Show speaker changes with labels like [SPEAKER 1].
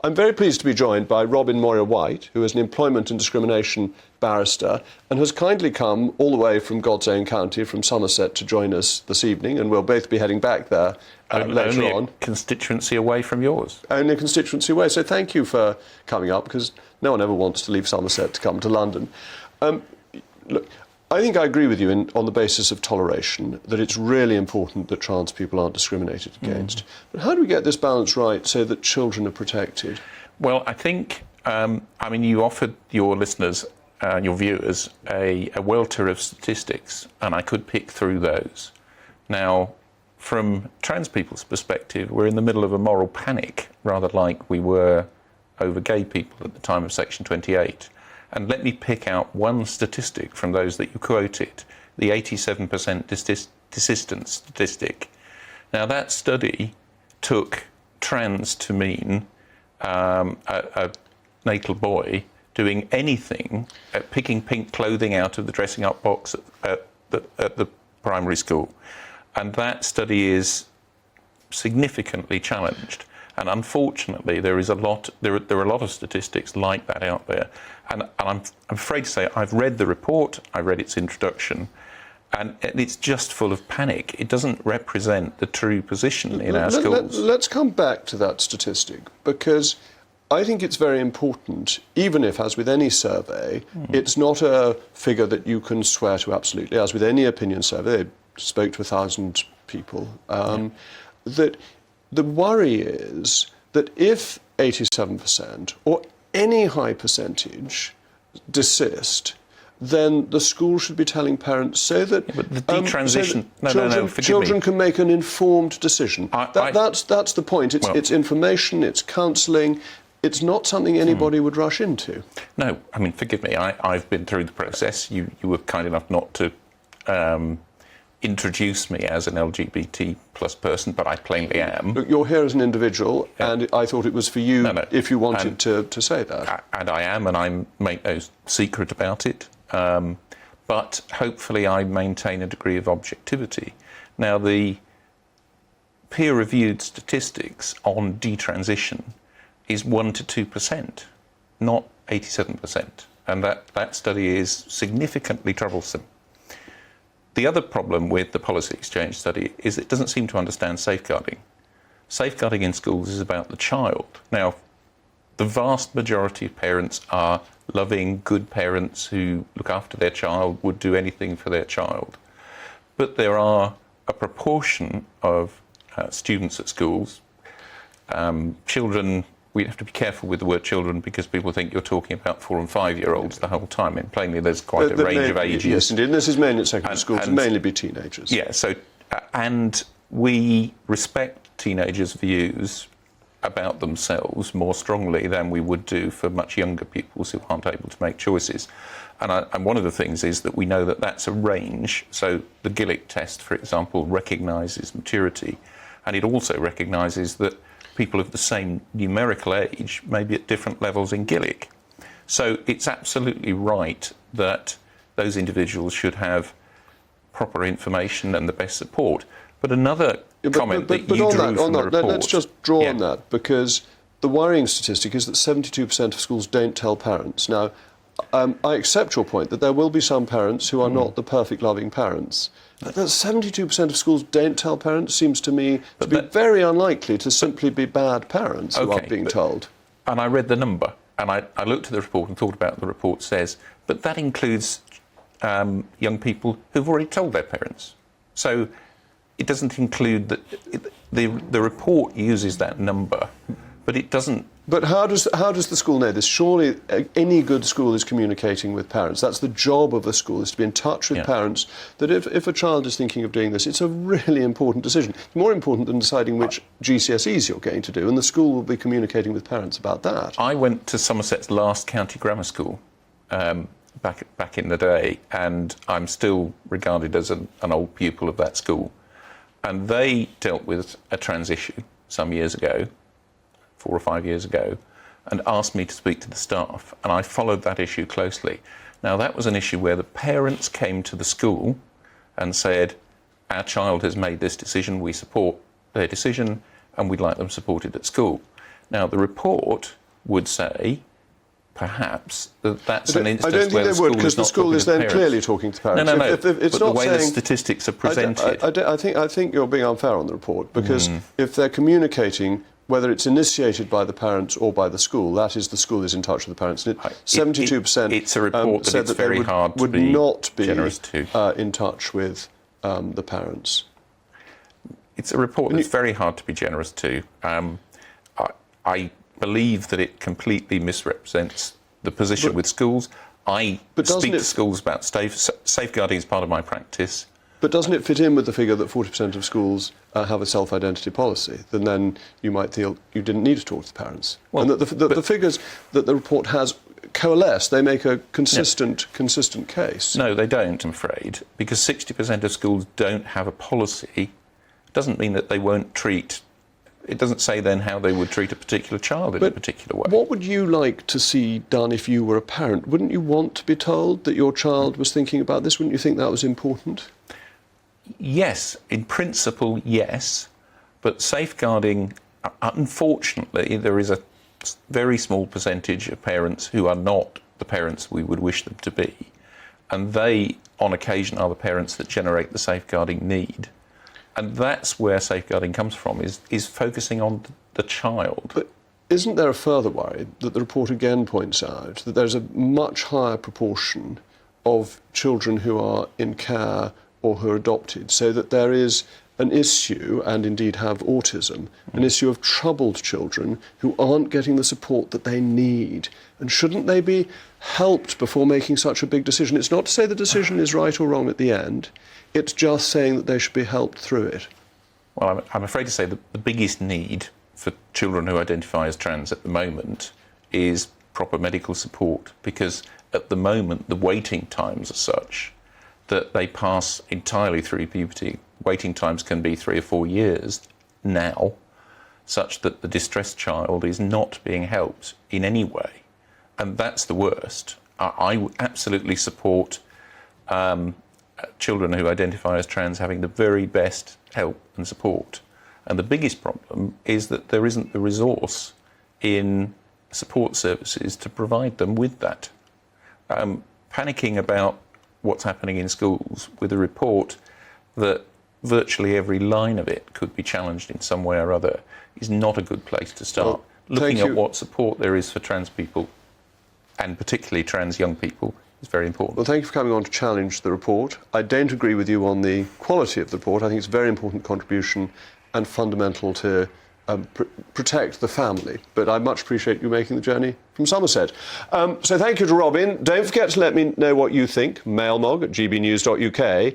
[SPEAKER 1] I'm very pleased to be joined by Moira White, who is an employment and discrimination barrister and has kindly come all the way from God's own county, from Somerset, to join us this evening, and we'll both be heading back there later on.
[SPEAKER 2] Only a constituency away from yours.
[SPEAKER 1] Only a constituency away, so thank you for coming up, because no one ever wants to leave Somerset to come to London. Look, I think I agree with you on the basis of toleration, that it's really important that trans people aren't discriminated against. But how do we get this balance right so that children are protected?
[SPEAKER 2] Well, I think, you offered your listeners and your viewers a welter of statistics, and I could pick through those. Now, from trans people's perspective, we're in the middle of a moral panic, rather like we were over gay people at the time of Section 28. And let me pick out one statistic from those that you quoted, the 87% desistance statistic. Now, that study took trans to mean a natal boy doing anything, picking pink clothing out of the dressing up box at the primary school. And that study is significantly challenged. And unfortunately, there are a lot of statistics like that out there. And I'm afraid to say, I've read the report, I read its introduction, and it's just full of panic. It doesn't represent the true position in our schools.
[SPEAKER 1] Let's come back to that statistic, because I think it's very important, even if, as with any survey, it's not a figure that you can swear to absolutely. As with any opinion survey, they spoke to 1,000 people, that the worry is that if 87% or any high percentage desist, then the school should be telling parents so that,
[SPEAKER 2] but the detransition,
[SPEAKER 1] children can make an informed decision. That's the point. It's information, it's counselling. It's not something anybody would rush into.
[SPEAKER 2] No, forgive me, I've been through the process. You were kind enough not to introduce me as an LGBT plus person, but I plainly am.
[SPEAKER 1] Look, you're here as an individual, and I thought it was for you, if you wanted to say that.
[SPEAKER 2] And I am, and I make no secret about it. But hopefully I maintain a degree of objectivity. Now, the peer-reviewed statistics on detransition is 1 to 2%, not 87%. And that study is significantly troublesome. The other problem with the policy exchange study is it doesn't seem to understand safeguarding. Safeguarding in schools is about the child. Now, the vast majority of parents are loving, good parents who look after their child, would do anything for their child. But there are a proportion of students at schools, children. We have to be careful with the word children, because people think you're talking about 4 and 5-year-olds the whole time. And plainly, there's quite a range of ages.
[SPEAKER 1] Yes, indeed. And this is mainly at secondary schools, and mainly be teenagers.
[SPEAKER 2] Yeah, so, and we respect teenagers' views about themselves more strongly than we would do for much younger pupils who aren't able to make choices. And one of the things is that we know that that's a range. So the Gillick test, for example, recognises maturity, and it also recognises that people of the same numerical age may be at different levels in Gillick. So it's absolutely right that those individuals should have proper information and the best support. But another comment that you drew from the report...
[SPEAKER 1] Let's just draw on that, because the worrying statistic is that 72% of schools don't tell parents. Now, I accept your point that there will be some parents who are not the perfect loving parents. But that 72% of schools don't tell parents seems to me to be very unlikely to simply be bad parents who aren't being told.
[SPEAKER 2] And I read the number, and I looked at the report and thought about what the report says, but that includes young people who've already told their parents. So it doesn't include that. The report uses that number, but it doesn't.
[SPEAKER 1] But how does the school know this? Surely any good school is communicating with parents. That's the job of a school, is to be in touch with parents, that if a child is thinking of doing this, it's a really important decision. It's more important than deciding which GCSEs you're going to do, and the school will be communicating with parents about that.
[SPEAKER 2] I went to Somerset's last county grammar school back in the day, and I'm still regarded as an old pupil of that school. And they dealt with a trans issue some years ago, 4 or 5 years ago, and asked me to speak to the staff, and I followed that issue closely. Now, that was an issue where the parents came to the school and said, our child has made this decision, we support their decision, and we'd like them supported at school. Now, the report would say, perhaps, that that's an
[SPEAKER 1] I
[SPEAKER 2] instance
[SPEAKER 1] don't think
[SPEAKER 2] where
[SPEAKER 1] they
[SPEAKER 2] the
[SPEAKER 1] would,
[SPEAKER 2] school
[SPEAKER 1] because
[SPEAKER 2] is
[SPEAKER 1] the
[SPEAKER 2] not
[SPEAKER 1] school
[SPEAKER 2] talking
[SPEAKER 1] is
[SPEAKER 2] to
[SPEAKER 1] then
[SPEAKER 2] parents.
[SPEAKER 1] clearly talking to parents.
[SPEAKER 2] No.
[SPEAKER 1] If it's
[SPEAKER 2] but
[SPEAKER 1] not
[SPEAKER 2] the way
[SPEAKER 1] saying,
[SPEAKER 2] the statistics are presented.
[SPEAKER 1] I think you're being unfair on the report, because if they're communicating, whether it's initiated by the parents or by the school, that is, the school is in touch with the parents. And 72%
[SPEAKER 2] it's a report that
[SPEAKER 1] said
[SPEAKER 2] it's
[SPEAKER 1] that they
[SPEAKER 2] very hard to
[SPEAKER 1] would
[SPEAKER 2] be
[SPEAKER 1] not be
[SPEAKER 2] generous to.
[SPEAKER 1] in touch with the parents.
[SPEAKER 2] It's a report that's very hard to be generous to. I believe that it completely misrepresents the position with schools. I speak to schools about safeguarding as part of my practice.
[SPEAKER 1] But doesn't it fit in with the figure that 40% of schools have a self-identity policy? Then you might feel you didn't need to talk to the parents.
[SPEAKER 2] Well,
[SPEAKER 1] and that the figures that the report has coalesce. They make a consistent case.
[SPEAKER 2] No, they don't, I'm afraid, because 60% of schools don't have a policy. Doesn't mean that they won't treat. It doesn't say then how they would treat a particular child in a particular way.
[SPEAKER 1] What would you like to see done if you were a parent? Wouldn't you want to be told that your child was thinking about this? Wouldn't you think that was important?
[SPEAKER 2] Yes, in principle, yes. But safeguarding, unfortunately, there is a very small percentage of parents who are not the parents we would wish them to be. And they, on occasion, are the parents that generate the safeguarding need. And that's where safeguarding comes from, is focusing on the child.
[SPEAKER 1] But isn't there a further worry that the report again points out that there's a much higher proportion of children who are in care or who are adopted, so that there is an issue, and indeed have autism, an issue of troubled children who aren't getting the support that they need? And shouldn't they be helped before making such a big decision? It's not to say the decision is right or wrong at the end, it's just saying that they should be helped through it.
[SPEAKER 2] Well, I'm afraid to say that the biggest need for children who identify as trans at the moment is proper medical support, because at the moment the waiting times are such that they pass entirely through puberty. Waiting times can be 3 or 4 years now, such that the distressed child is not being helped in any way. And that's the worst. I absolutely support children who identify as trans having the very best help and support. And the biggest problem is that there isn't the resource in support services to provide them with that. Panicking about what's happening in schools with a report that virtually every line of it could be challenged in some way or other is not a good place to start.
[SPEAKER 1] Well,
[SPEAKER 2] looking at what support there is for trans people, and particularly trans young people, is very important.
[SPEAKER 1] Well, thank you for coming on to challenge the report. I don't agree with you on the quality of the report. I think it's a very important contribution and fundamental to protect the family. But I much appreciate you making the journey from Somerset. So thank you to Robin. Don't forget to let me know what you think. Mailmog@gbnews.uk.